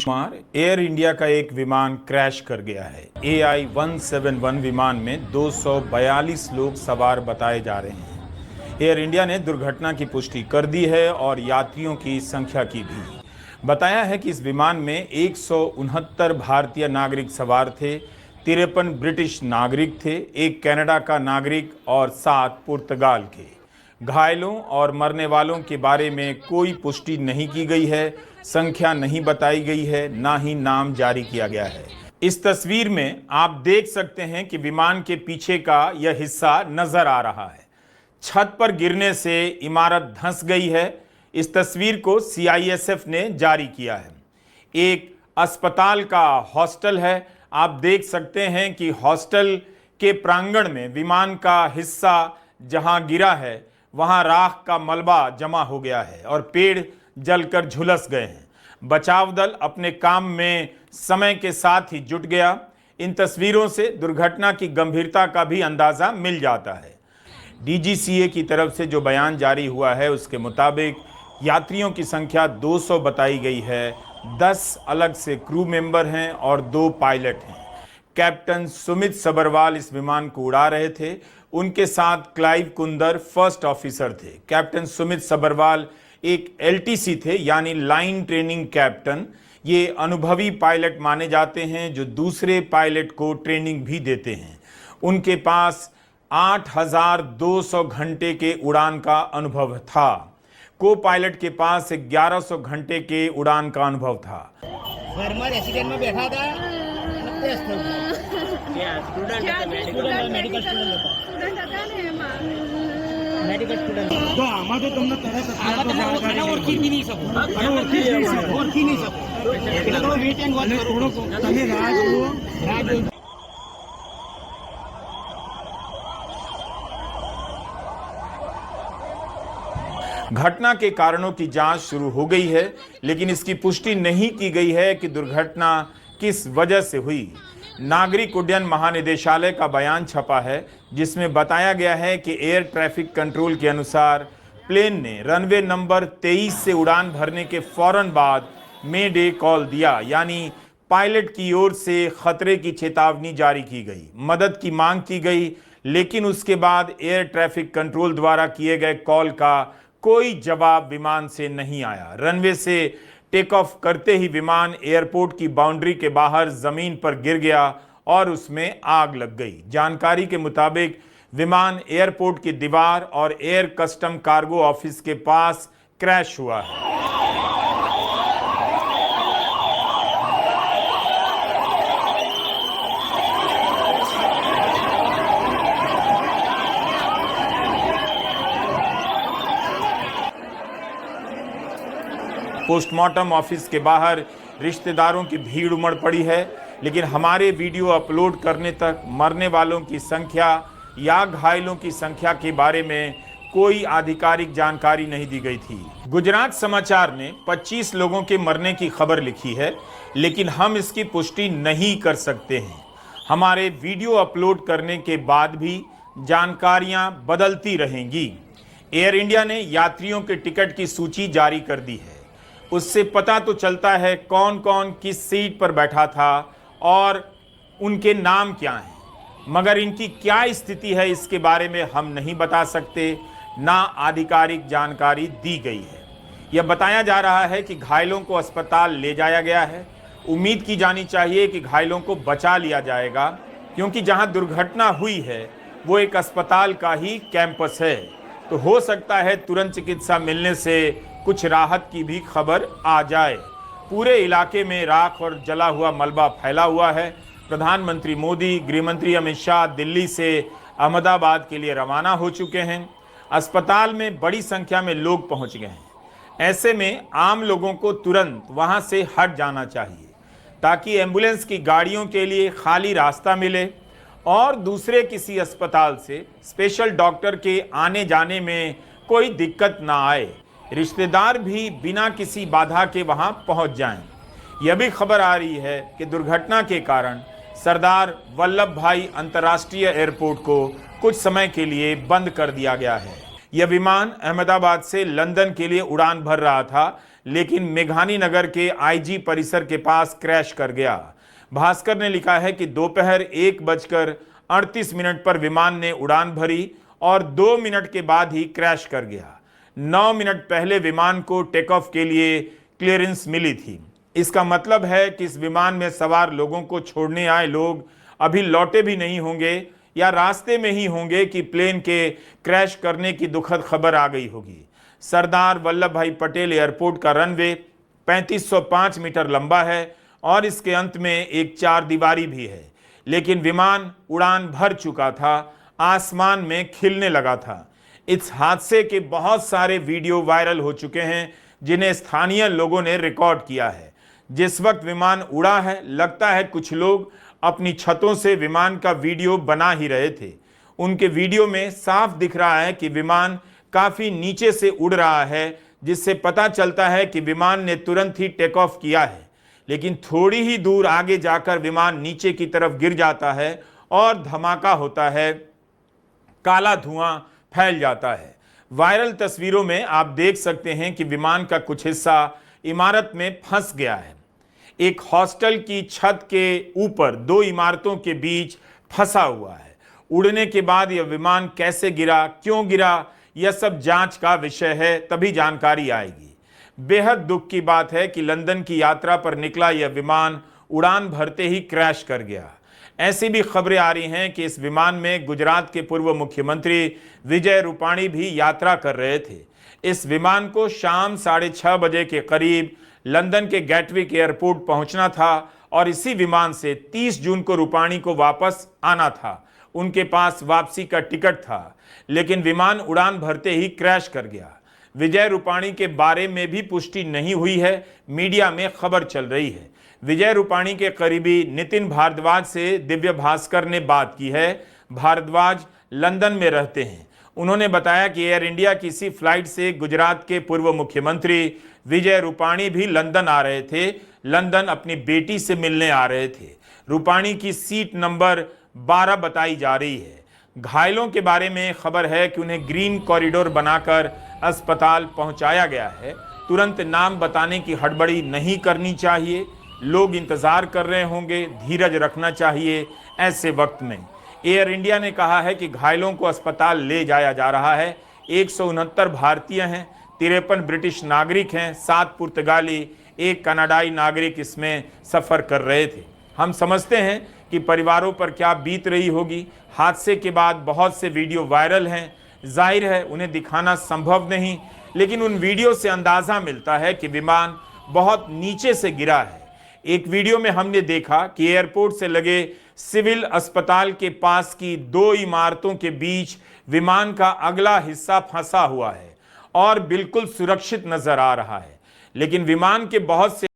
Air India का एक विमान क्रैश कर गया है। AI-171 विमान में 242 लोग सवार बताए जा रहे हैं। एयर इंडिया ने दुर्घटना की पुष्टि कर दी है और यात्रियों की संख्या की भी। बताया है कि इस विमान में 169 भारतीय नागरिक सवार थे, 53 ब्रिटिश नागरिक थे, एक कनाडा का नागरिक और 7 पुर्तगाल के। घायलों और मरने वालों के बारे में कोई पुष्टि नहीं की गई है, संख्या नहीं बताई गई है, ना ही नाम जारी किया गया है। इस तस्वीर में आप देख सकते हैं कि विमान के पीछे का यह हिस्सा नजर आ रहा है। छत पर गिरने से इमारत धंस गई है। इस तस्वीर को CISF ने जारी किया है। एक अस्पताल का हॉस्टल है। आप देख सकते हैं कि हॉस्टल के प्रांगण में विमान का हिस्सा जहां गिरा है वहां राख का मलबा जमा हो गया है और पेड़ जलकर झुलस गए हैं। बचाव दल अपने काम में समय के साथ ही जुट गया। इन तस्वीरों से दुर्घटना की गंभीरता का भी अंदाजा मिल जाता है। DGCA की तरफ से जो बयान जारी हुआ है उसके मुताबिक यात्रियों की संख्या 200 बताई गई है। 10 अलग से क्रू मेंबर हैं और 2 पायलट हैं। कैप्टन सुमित सबरवाल इस विमान को उड़ा रहे थे। उनके साथ क्लाइव कुंदर फर्स्ट ऑफिसर थे। कैप्टन सुमित सबरवाल एक LTC थे, यानी लाइन ट्रेनिंग कैप्टन। ये अनुभवी पायलट माने जाते हैं जो दूसरे पायलट को ट्रेनिंग भी देते हैं। उनके पास 8,200 घंटे के उड़ान का अनुभव था। को पायलट के पास 1100 घंटे के उड़ान का अनुभव था। एक्सीडेंट में बैठा था, मेडिकल स्टूडेंट तो आमा तो तुमने तरह ओळखी नहीं सको ओळखी नहीं सको तो वेट एंड वॉच करो તમે રાજ घटना के कारणों की जांच शुरू हो गई है, लेकिन इसकी पुष्टि नहीं की गई है कि दुर्घटना किस वजह से हुई। नागरिक उड्डयन महानिदेशालय का बयान छपा है जिसमें बताया गया है कि एयर ट्रैफिक कंट्रोल के अनुसार प्लेन ने रनवे नंबर 23 से उड़ान भरने के फौरन बाद मे डे कॉल दिया, यानी पायलट की ओर से खतरे की चेतावनी जारी की गई, मदद की मांग की गई, लेकिन उसके बाद एयर ट्रैफिक कंट्रोल द्वारा किए गए कॉल का कोई जवाब विमान से नहीं आया। रनवे से टेक ऑफ करते ही विमान एयरपोर्ट की बाउंड्री के बाहर जमीन पर गिर गया और उसमें आग लग गई। जानकारी के मुताबिक विमान एयरपोर्ट की दीवार और एयर कस्टम कार्गो ऑफिस के पास क्रैश हुआ है। पोस्टमार्टम ऑफिस के बाहर रिश्तेदारों की भीड़ उमड़ पड़ी है, लेकिन हमारे वीडियो अपलोड करने तक मरने वालों की संख्या या घायलों की संख्या के बारे में कोई आधिकारिक जानकारी नहीं दी गई थी। गुजरात समाचार ने 25 लोगों के मरने की खबर लिखी है, लेकिन हम इसकी पुष्टि नहीं कर सकते हैं। हमारे वीडियो अपलोड करने के बाद भी जानकारियां बदलती रहेंगी। एयर इंडिया ने यात्रियों के टिकट की सूची जारी कर दी है। उससे पता तो चलता है कौन कौन किस सीट पर बैठा था और उनके नाम क्या हैं, मगर इनकी क्या स्थिति है इसके बारे में हम नहीं बता सकते, ना आधिकारिक जानकारी दी गई है। यह बताया जा रहा है कि घायलों को अस्पताल ले जाया गया है। उम्मीद की जानी चाहिए कि घायलों को बचा लिया जाएगा, क्योंकि जहां दुर्घटना हुई है वो एक अस्पताल का ही कैंपस है, तो हो सकता है तुरंत चिकित्सा मिलने से कुछ राहत की भी खबर आ जाए। पूरे इलाके में राख और जला हुआ मलबा फैला हुआ है। प्रधानमंत्री मोदी, गृहमंत्री अमित शाह दिल्ली से अहमदाबाद के लिए रवाना हो चुके हैं। अस्पताल में बड़ी संख्या में लोग पहुंच गए हैं। ऐसे में आम लोगों को तुरंत वहां से हट जाना चाहिए ताकि एम्बुलेंस की गाड़ियों के लिए खाली रास्ता मिले और दूसरे किसी अस्पताल से स्पेशल डॉक्टर के आने जाने में कोई दिक्कत ना आए। रिश्तेदार भी बिना किसी बाधा के वहां पहुंच जाएं। यह भी खबर आ रही है कि दुर्घटना के कारण सरदार वल्लभ भाई अंतर्राष्ट्रीय एयरपोर्ट को कुछ समय के लिए बंद कर दिया गया है। यह विमान अहमदाबाद से लंदन के लिए उड़ान भर रहा था, लेकिन मेघानी नगर के आईजी परिसर के पास क्रैश कर गया। भास्कर ने लिखा है कि दोपहर 1:38 पर विमान ने उड़ान भरी और 2 मिनट के बाद ही क्रैश कर गया। 9 मिनट पहले विमान को टेक ऑफ के लिए क्लियरेंस मिली थी। इसका मतलब है कि इस विमान में सवार लोगों को छोड़ने आए लोग अभी लौटे भी नहीं होंगे या रास्ते में ही होंगे कि प्लेन के क्रैश करने की दुखद खबर आ गई होगी। सरदार वल्लभ भाई पटेल एयरपोर्ट का रनवे 3505 मीटर लंबा है और इसके अंत में एक 4 दीवारी भी है, लेकिन विमान उड़ान भर चुका था, आसमान में खिलने लगा था। इस हादसे के बहुत सारे वीडियो वायरल हो चुके हैं जिन्हें स्थानीय लोगों ने रिकॉर्ड किया है। जिस वक्त विमान उड़ा है, लगता है कुछ लोग अपनी छतों से विमान का वीडियो बना ही रहे थे। उनके वीडियो में साफ दिख रहा है कि विमान काफी नीचे से उड़ रहा है, जिससे पता चलता है कि विमान ने तुरंत ही टेक ऑफ किया है। लेकिन थोड़ी ही दूर आगे जाकर विमान नीचे की तरफ गिर जाता है और धमाका होता है, काला धुआं फैल जाता है। वायरल तस्वीरों में आप देख सकते हैं कि विमान का कुछ हिस्सा इमारत में फंस गया है। एक हॉस्टल की छत के ऊपर 2 इमारतों के बीच फंसा हुआ है। उड़ने के बाद यह विमान कैसे गिरा, क्यों गिरा, यह सब जांच का विषय है, तभी जानकारी आएगी। बेहद दुख की बात है कि लंदन की यात्रा पर निकला यह विमान उड़ान भरते ही क्रैश कर गया। ऐसी भी खबरें आ रही हैं कि इस विमान में गुजरात के पूर्व मुख्यमंत्री विजय रूपाणी भी यात्रा कर रहे थे। इस विमान को शाम 6:30 बजे के करीब लंदन के गैटविक एयरपोर्ट पहुंचना था और इसी विमान से 30 जून को रूपाणी को वापस आना था। उनके पास वापसी का टिकट था, लेकिन विमान उड़ान भरते ही क्रैश कर गया। विजय रूपाणी के बारे में भी पुष्टि नहीं हुई है, मीडिया में खबर चल रही है। विजय रूपाणी के करीबी नितिन भारद्वाज से दिव्य भास्कर ने बात की है। भारद्वाज लंदन में रहते हैं। उन्होंने बताया कि एयर इंडिया की इसी फ्लाइट से गुजरात के पूर्व मुख्यमंत्री विजय रूपाणी भी लंदन आ रहे थे। लंदन अपनी बेटी से मिलने आ रहे थे। रूपाणी की सीट नंबर 12 बताई जा रही है। घायलों के बारे में खबर है कि उन्हें ग्रीन कॉरिडोर बनाकर अस्पताल पहुंचाया गया है। तुरंत नाम बताने की हड़बड़ी नहीं करनी चाहिए। लोग इंतजार कर रहे होंगे, धीरज रखना चाहिए ऐसे वक्त में। एयर इंडिया ने कहा है कि घायलों को अस्पताल ले जाया जा रहा है। 169 भारतीय हैं, 53 ब्रिटिश नागरिक हैं, 7 पुर्तगाली, 1 कनाडाई नागरिक इसमें सफ़र कर रहे थे। हम समझते हैं कि परिवारों पर क्या बीत रही होगी। हादसे के बाद बहुत से वीडियो वायरल हैं। जाहिर है उन्हें दिखाना संभव नहीं, लेकिन उन वीडियो से अंदाज़ा मिलता है कि विमान बहुत नीचे से गिरा है। एक वीडियो में हमने देखा कि एयरपोर्ट से लगे सिविल अस्पताल के पास की 2 इमारतों के बीच विमान का अगला हिस्सा फंसा हुआ है और बिल्कुल सुरक्षित नजर आ रहा है, लेकिन विमान के बहुत से